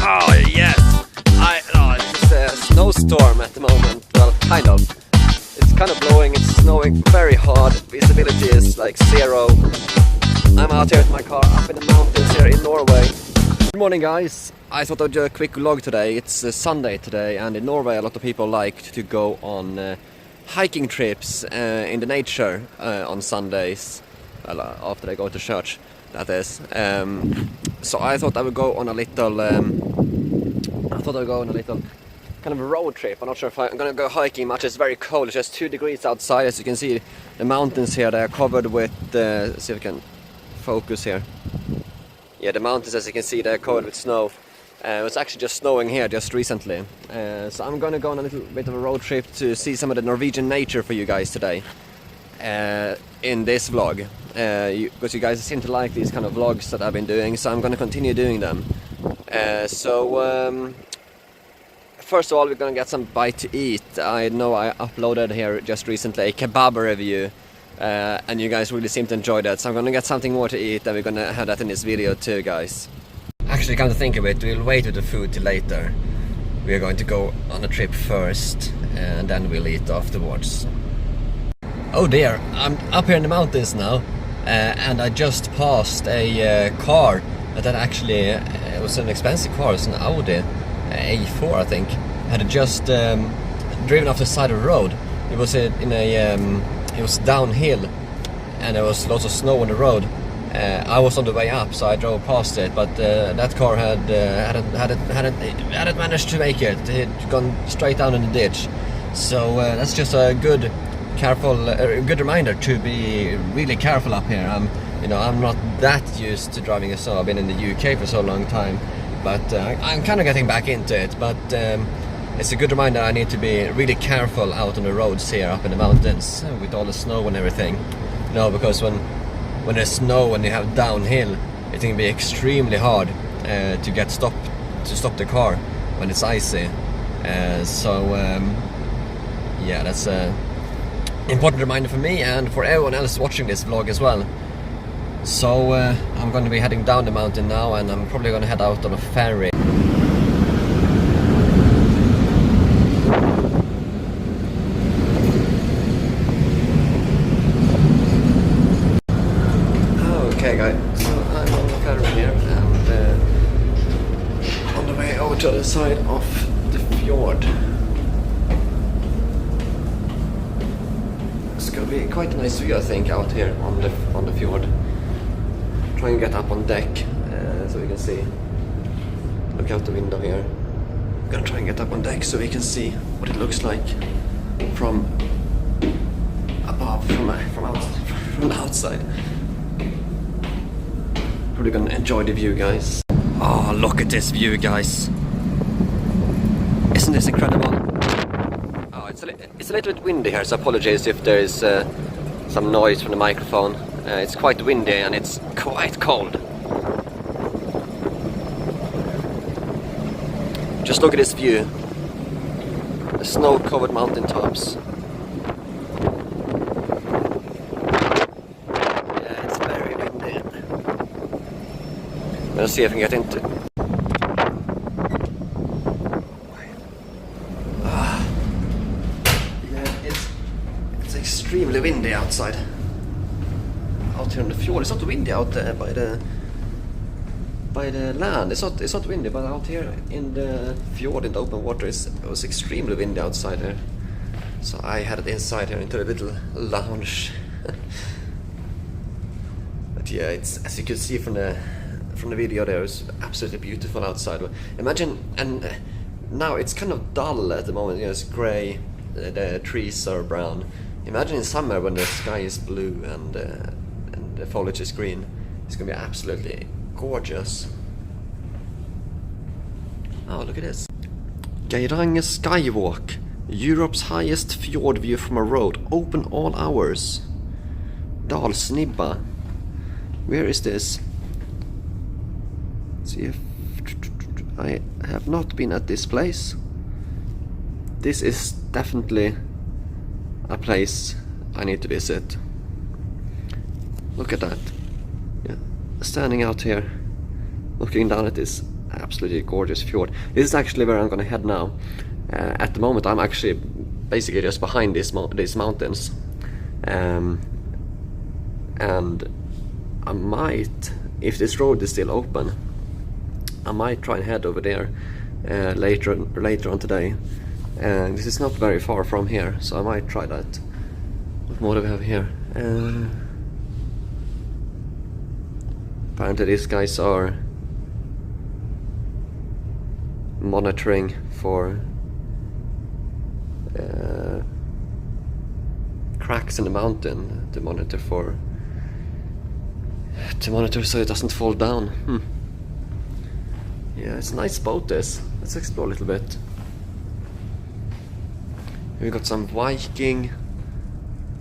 Oh yes! It's a snowstorm at the moment. Well, kind of. It's kind of blowing, it's snowing very hard. Visibility is like 0. I'm out here with my car up in the mountains here in Norway. Good morning guys. I thought I'd do a quick vlog today. It's Sunday today, and in Norway a lot of people like to go on hiking trips in the nature on Sundays. Well, after they go to church, that is. So I thought I would go on a little kind of a road trip. I'm not sure if I'm gonna go hiking much. It's very cold. It's just 2 degrees outside. As you can see, the mountains here, they are covered with see if I can focus here. Yeah, the mountains, as you can see, they're covered with snow. It was actually just snowing here just recently. So I'm gonna go on a little bit of a road trip to see some of the Norwegian nature for you guys today in this vlog. Because you guys seem to like these kind of vlogs that I've been doing, so I'm gonna continue doing them. First of all, we're gonna get some bite to eat. I know I uploaded here just recently a kebab review, and you guys really seem to enjoy that. So I'm gonna get something more to eat, and we're gonna have that in this video too, guys. Actually, come to think of it, we'll wait with the food till later. We are going to go on a trip first, and then we'll eat afterwards. Oh dear, I'm up here in the mountains now, and I just passed a car that actually it was an expensive car. It's an Audi A4, I think. Had just driven off the side of the road. It was it was downhill, and there was lots of snow on the road. I was on the way up, so I drove past it, but that car hadn't managed to make it. It had gone straight down in the ditch. So that's just a good reminder to be really careful up here. I'm not that used to driving a snow. I've been in the UK for so long time, but I'm kind of getting back into it. But it's a good reminder I need to be really careful out on the roads here up in the mountains with all the snow and everything. Because when there's snow and you have downhill, it can be extremely hard to stop the car when it's icy. Yeah, that's an important reminder for me and for everyone else watching this vlog as well. So I'm going to be heading down the mountain now, and I'm probably going to head out on a ferry. Okay guys, so I'm on the ferry here, and on the way over to the other side of the fjord. It's going to be quite a nice view, I think, out here on the fjord. Try and get up on deck so we can see. Look out the window here. I'm gonna try and get up on deck so we can see what it looks like from above, from the outside. Probably gonna enjoy the view, guys. Oh, look at this view, guys! Isn't this incredible? Oh, it's a little bit windy here, so apologies if there is some noise from the microphone. It's quite windy and it's quite cold. Just look at this view. The snow-covered mountaintops. Yeah, it's very windy. Let's see if I can get into. Yeah, it's extremely windy outside. Out here on the fjord. It's not windy out there by the land. It's not windy, but out here in the fjord, in the open water, it was extremely windy outside there. So I headed inside here into a little lounge. But yeah, it's, as you can see from the video there, it's absolutely beautiful outside. Imagine, and now it's kind of dull at the moment. It's grey. The trees are brown. Imagine in summer when the sky is blue and the foliage is green. It's gonna be absolutely gorgeous. Oh, look at this. Geiranger Skywalk, Europe's highest fjord view from a road, open all hours. Dalsnibba. Where is this? Let's see if I have not been at this place. This is definitely a place I need to visit. Look at that. Yeah. Standing out here, looking down at this absolutely gorgeous fjord. This is actually where I'm gonna head now. At the moment I'm actually basically just behind these mountains, and I might, if this road is still open, I might try and head over there later on today. And this is not very far from here, so I might try that. What more do we have here? Apparently these guys are monitoring for cracks in the mountain to monitor so it doesn't fall down. Yeah, it's a nice boat this. Let's explore a little bit. We got some Viking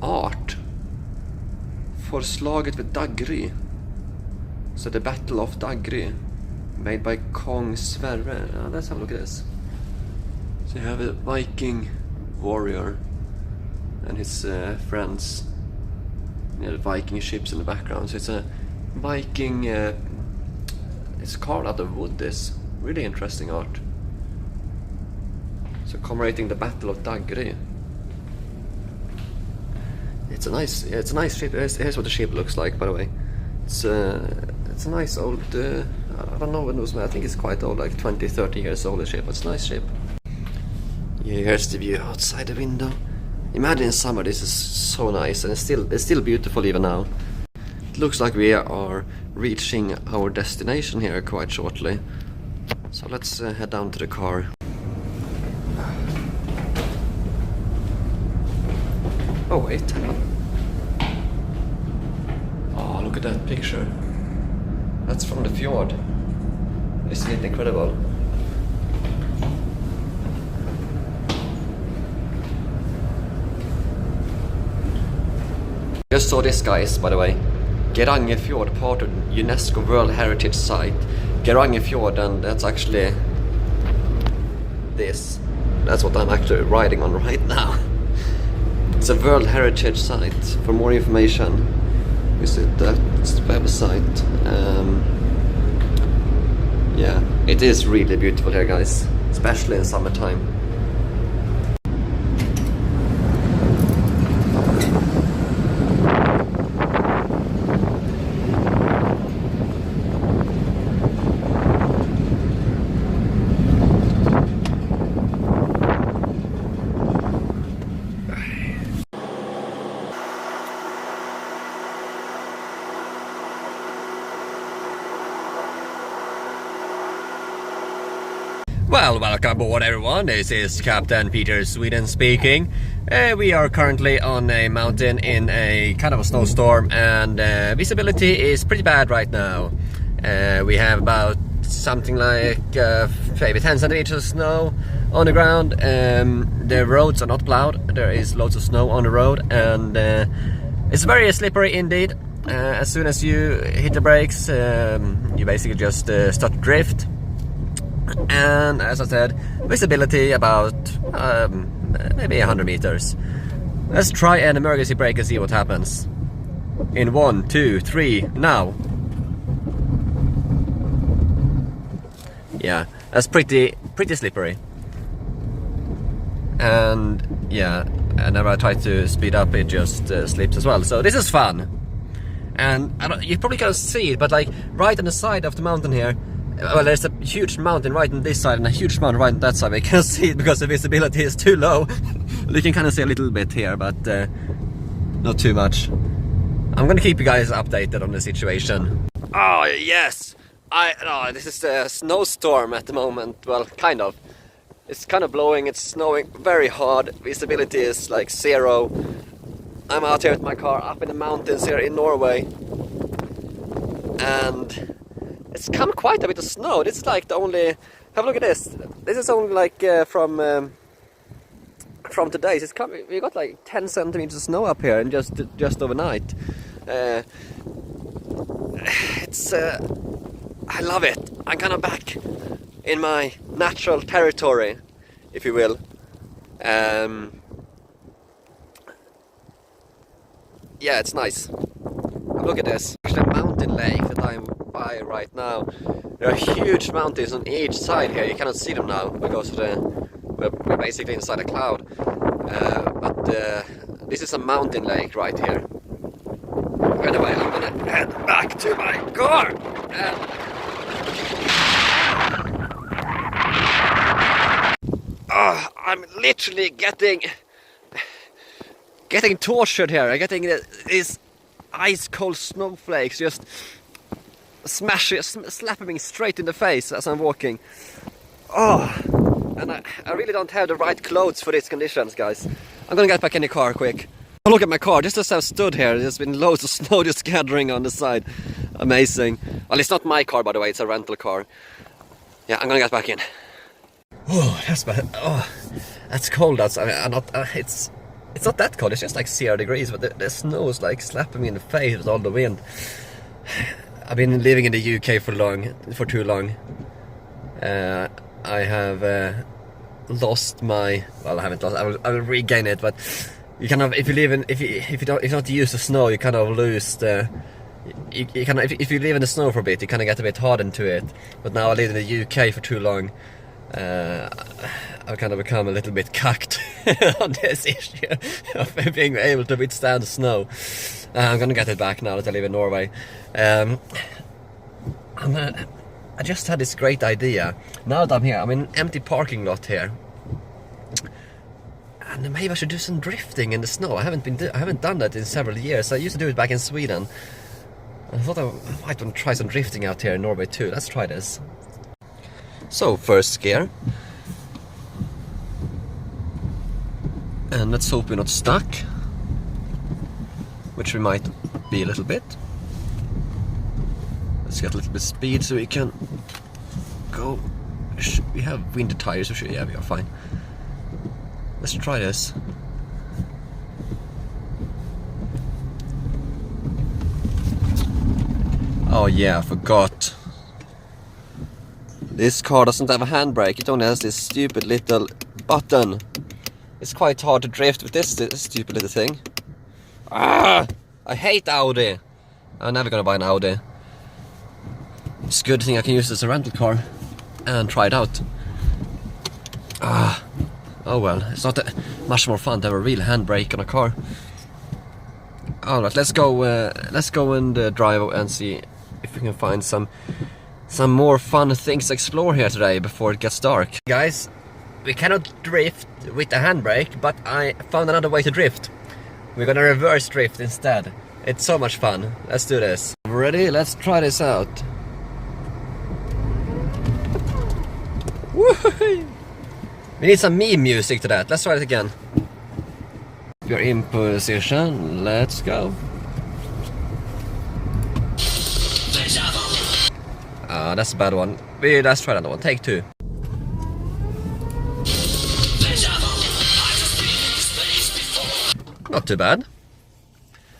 art for slaget vid Dagry. So the Battle of Dagry, made by Kong Sverre. Let's have a look at this. So you have a Viking warrior and his friends. You know, the Viking ships in the background. So it's a Viking. It's carved out of wood. This really interesting art. So commemorating the Battle of Dagry. It's a nice ship. Here's what the ship looks like, by the way. It's a nice old. I don't know when it was made. I think it's quite old, like 20-30 years old. The ship. It's a nice ship. Yeah, here's the view outside the window. Imagine in summer. This is so nice, and it's still beautiful even now. It looks like we are reaching our destination here quite shortly. So let's head down to the car. Oh wait, hang on. Oh, look at that picture. That's from the fjord. Isn't it incredible? Just saw this, guys, by the way. Geiranger Fjord, part of UNESCO World Heritage Site. Geiranger Fjord, and that's actually this. That's what I'm actually riding on right now. It's a World Heritage Site. For more information, visit that website. Yeah, it is really beautiful here, guys, especially in summertime. Well, welcome aboard everyone. This is Captain Peter Sweden speaking. We are currently on a mountain in a kind of a snowstorm, and visibility is pretty bad right now. We have about something like maybe 10 centimeters of snow on the ground. The roads are not plowed. There is loads of snow on the road, and it's very slippery indeed. As soon as you hit the brakes, you basically just start to drift. And as I said, visibility about maybe 100 meters. Let's try an emergency brake and see what happens. In 1, 2, 3, now. Yeah, that's pretty slippery. And yeah, whenever I try to speed up, it just slips as well. So this is fun. And you probably can't see it, but like right on the side of the mountain here, well, there's a huge mountain right on this side and a huge mountain right on that side. I can't see it because the visibility is too low. You can kind of see a little bit here, but not too much. I'm gonna keep you guys updated on the situation. Oh yes, this is a snowstorm at the moment. Well, kind of. It's kind of blowing. It's snowing very hard. Visibility is like 0. I'm out here with my car up in the mountains here in Norway, and it's come quite a bit of snow. This is like the only. Have a look at this. This is only like from today. It's come. We got like 10 centimeters of snow up here, and just overnight. It's. I love it. I'm kind of back in my natural territory, if you will. Yeah, it's nice. Look at this. Actually, a mountain lake that I'm sky right now. There are huge mountains on each side here. You cannot see them now because we're basically inside a cloud. But this is a mountain lake right here. Anyway, I'm gonna head back to my car. I'm literally getting tortured here. I'm getting these ice cold snowflakes just slapping me straight in the face as I'm walking. And I really don't have the right clothes for these conditions, guys. I'm gonna get back in the car quick. Oh, look at my car, just as I've stood here, there's been loads of snow just gathering on the side. Amazing. Well, it's not my car, by the way, it's a rental car. Yeah, I'm gonna get back in. Oh, that's bad. Oh, that's cold outside. It's not that cold, it's just like 0 degrees, but the snow is like slapping me in the face with all the wind. I've been living in the UK for too long. I have lost my, well, I haven't lost, I will regain it, but you kind of, if you don't use the snow, you kind of lose the, you kind of, if you live in the snow for a bit, you kind of get a bit hardened to it. But now I live in the UK for too long, I've kind of become a little bit cucked on this issue of being able to withstand the snow. I'm gonna get it back now that I live in Norway. I just had this great idea. Now that I'm here, I'm in an empty parking lot here, and maybe I should do some drifting in the snow. I haven't done that in several years. I used to do it back in Sweden. I thought I might want to try some drifting out here in Norway too. Let's try this. So, first gear. And let's hope we're not stuck, which we might be a little bit. Let's get a little bit of speed so we can go. We have winter tires, so yeah, we are fine. Let's try this. Oh yeah, I forgot. This car doesn't have a handbrake, it only has this stupid little button. It's quite hard to drift with this stupid little thing. I hate Audi. I'm never gonna buy an Audi. It's a good thing I can use this as a rental car and try it out. Oh well, it's not that much more fun to have a real handbrake on a car. Alright, let's go and drive and see if we can find some more fun things to explore here today before it gets dark. Guys, we cannot drift with the handbrake, but I found another way to drift. We're gonna reverse drift instead. It's so much fun. Let's do this. Ready? Let's try this out. Woohoo! We need some meme music to that. Let's try it again. If you're in position, let's go. That's a bad one. Let's try another one. Take two. Not too bad.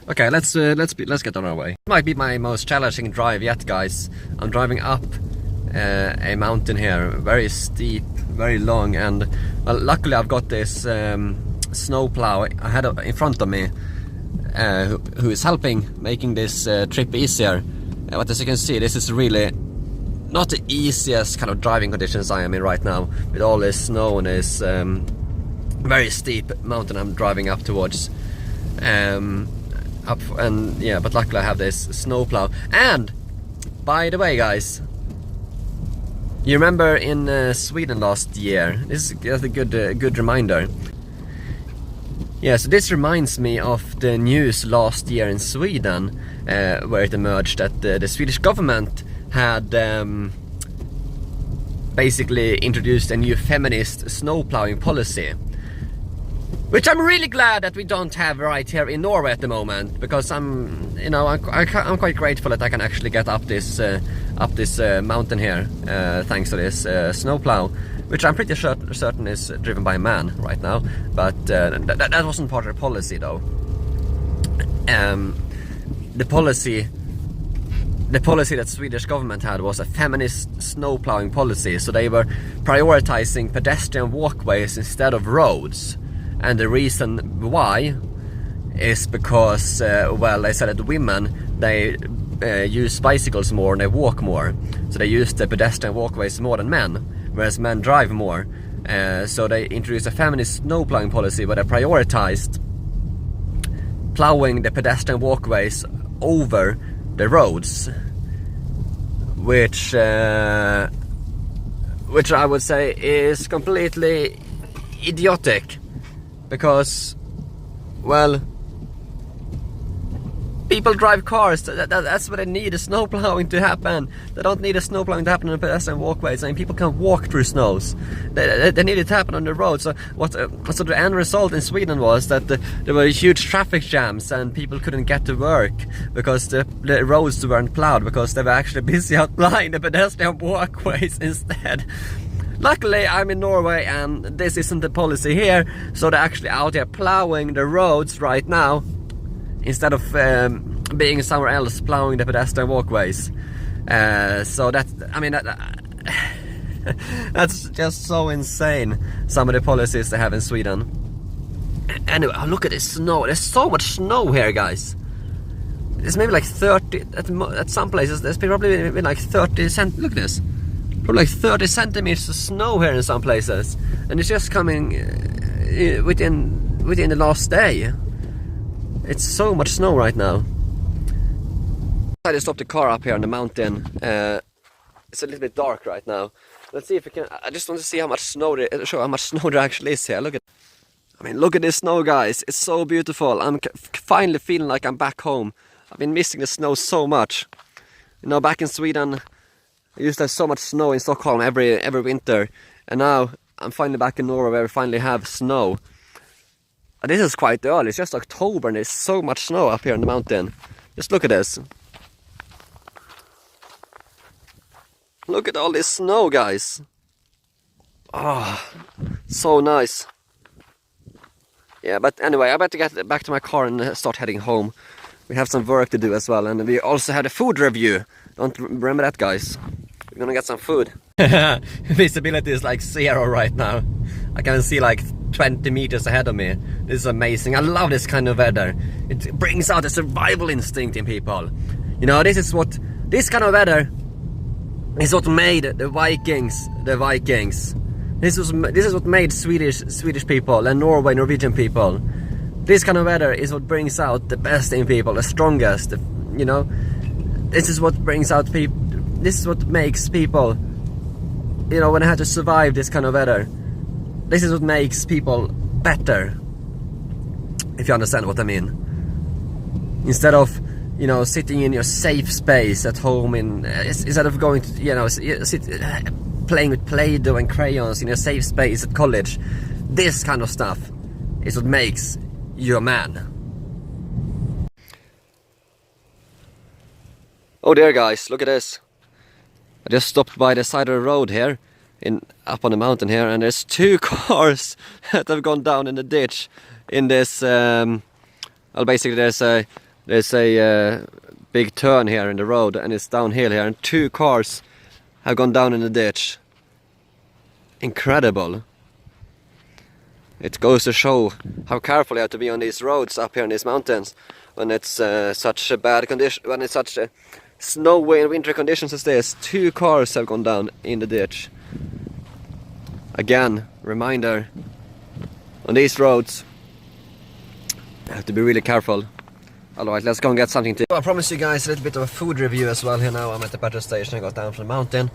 Okay, let's get on our way. It might be my most challenging drive yet, guys. I'm driving up a mountain here, very steep, very long, and well, luckily I've got this snowplow ahead in front of me, who is helping making this trip easier. But as you can see, this is really not the easiest kind of driving conditions I am in right now, with all this snow and this very steep mountain I'm driving up towards. But luckily I have this snowplow. And by the way, guys, you remember in Sweden last year? This is a good reminder. Yeah, so this reminds me of the news last year in Sweden, where it emerged that the Swedish government had basically introduced a new feminist snowplowing policy, which I'm really glad that we don't have right here in Norway at the moment, because I'm quite grateful that I can actually get up this mountain here, thanks to this snowplow, which I'm pretty certain is driven by a man right now. But that wasn't part of the policy, though. The policy that Swedish government had was a feminist snowplowing policy, so they were prioritizing pedestrian walkways instead of roads. And the reason why is because, well, they said that women, they use bicycles more and they walk more. So they use the pedestrian walkways more than men, whereas men drive more. So they introduced a feminist snow plowing policy where they prioritized plowing the pedestrian walkways over the roads, which I would say is completely idiotic, because, well, people drive cars. That's what they need, a snow plowing to happen. They don't need a snow plowing to happen on the pedestrian walkways. I mean, people can walk through snows. They need it to happen on the road. So so the end result in Sweden was that there were huge traffic jams and people couldn't get to work because the roads weren't plowed, because they were actually busy out plowing the pedestrian walkways instead. Luckily, I'm in Norway and this isn't the policy here, so they're actually out here plowing the roads right now, instead of being somewhere else plowing the pedestrian walkways. So that's just so insane, some of the policies they have in Sweden. Anyway, look at this snow. There's so much snow here, guys. It's maybe like 30 at some places. There's probably been like 30 look at this. Probably like 30 centimeters of snow here in some places, and it's just coming within the last day. It's so much snow right now. I just stopped the car up here on the mountain. It's a little bit dark right now. Let's see if we can. I just want to see how much snow show how much snow there actually is here. Look at this snow, guys. It's so beautiful. I'm finally feeling like I'm back home. I've been missing the snow so much. You know, back in Sweden, I used to have so much snow in Stockholm every winter, and now I'm finally back in Norway where we finally have snow. And this is quite early. It's just October and there's so much snow up here on the mountain. Just look at this. Look at all this snow, guys. Oh, so nice. Yeah, but anyway, I better get back to my car and start heading home. We have some work to do as well, and we also had a food review. Don't remember that, guys. We're gonna get some food. Visibility is like 0 right now. I can see like 20 meters ahead of me. This is amazing. I love this kind of weather. It brings out a survival instinct in people. You know, this kind of weather is what made the Vikings the Vikings. This is what made Swedish people and Norwegian people. This kind of weather is what brings out the best in people, the strongest, you know. This is what brings out people. This is what makes people, you know, when they have to survive this kind of weather. This is what makes people better, if you understand what I mean. Instead of, you know, sitting in your safe space at home, instead of going to, you know, playing with Play-Doh and crayons in your safe space at college, this kind of stuff is what makes you a man. Oh dear, guys, look at this. I just stopped by the side of the road here, up on the mountain here, and there's 2 cars that have gone down in the ditch in this. Well, basically there's a big turn here in the road, and it's downhill here, and 2 cars have gone down in the ditch. Incredible. It goes to show how careful you have to be on these roads up here in these mountains when it's such a bad condition, when it's such a snowy and winter conditions as this. 2 cars have gone down in the ditch. Again, reminder, on these roads you have to be really careful. Alright, let's go and get something to eat. I promised you guys a little bit of a food review as well here now. I'm at the petrol station. I got down from the mountain.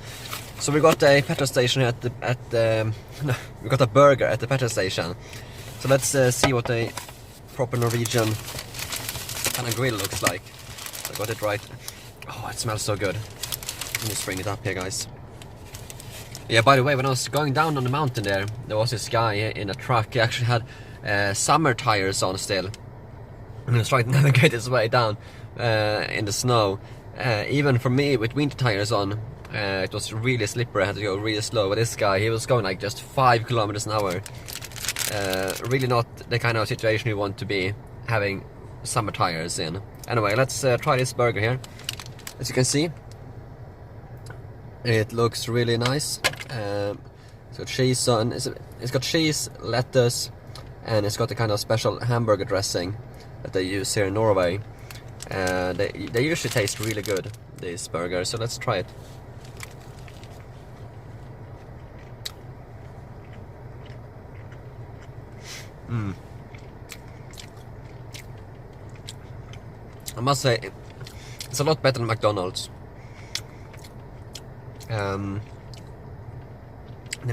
So we got a petrol station we got a burger at the petrol station. So let's see what a proper Norwegian kind of grill looks like. So I got it right. Oh, it smells so good. Let me just bring it up here, guys. Yeah, by the way, when I was going down on the mountain there was this guy in a truck. He actually had summer tires on still. And he was trying to navigate his way down in the snow. Even for me with winter tires on, it was really slippery. I had to go really slow. But this guy, he was going like just 5 kilometers an hour. Really not the kind of situation you want to be having summer tires in. Anyway, let's try this burger here. As you can see, it looks really nice. It's got cheese on. It's got cheese, lettuce, and it's got a kind of special hamburger dressing that they use here in Norway. They usually taste really good, these burgers, so let's try it. I must say, it's a lot better than McDonald's. The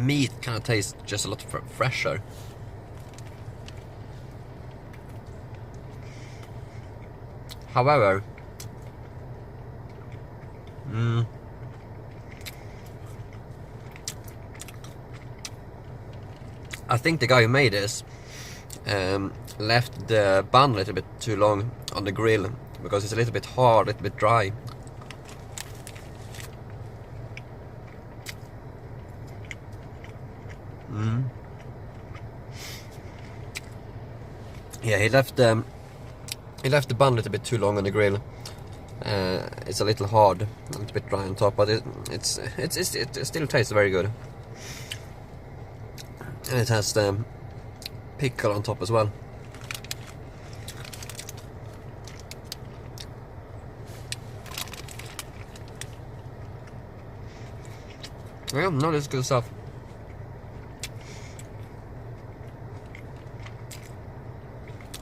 meat kind of tastes just a lot fresher. However, I think the guy who made this left the bun a little bit too long on the grill, because it's a little bit hard, a little bit dry. Yeah, he left the bun a little bit too long on the grill. It's a little hard, a little bit dry on top, but it still tastes very good. And it has the pickle on top as well. Yeah, no, this is good stuff.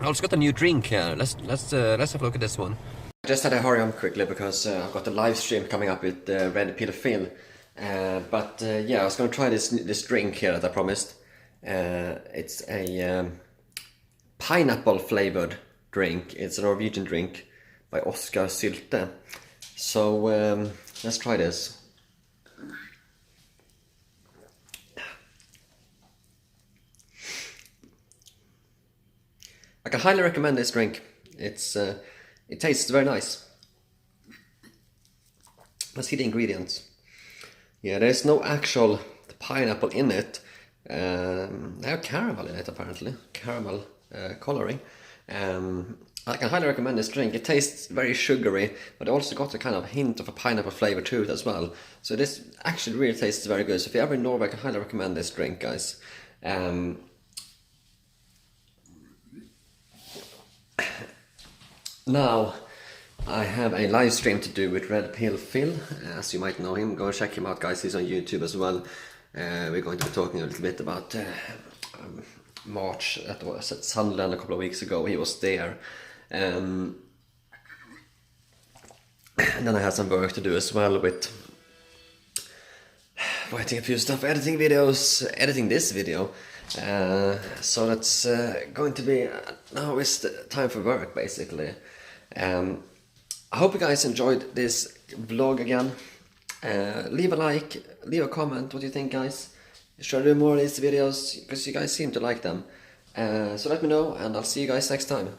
I also got a new drink here. Let's have a look at this one. I just had to hurry on quickly because I've got a live stream coming up with Red Pill Phil. But yeah, I was gonna try this drink here that I promised. It's a pineapple flavored drink. It's a Norwegian drink by Oscar Sylte. So let's try this. I can highly recommend this drink. It tastes very nice. Let's see the ingredients. Yeah, there's no actual pineapple in it. They have caramel in it apparently. Caramel coloring. I can highly recommend this drink. It tastes very sugary, but it also got a kind of hint of a pineapple flavor to it as well. So this actually really tastes very good. So if you're ever in Norway, I can highly recommend this drink, guys. Now, I have a live stream to do with Red Pill Phil. As you might know him, go and check him out, guys. He's on YouTube as well. We're going to be talking a little bit about March that was at Sunderland a couple of weeks ago. He was there. And then I had some work to do as well with writing a few stuff, editing videos, editing this video. So that's going to be, now is the time for work basically. I hope you guys enjoyed this vlog again. Leave a like, leave a comment, what do you think, guys? Should I do more of these videos, because you guys seem to like them. So let me know, and I'll see you guys next time.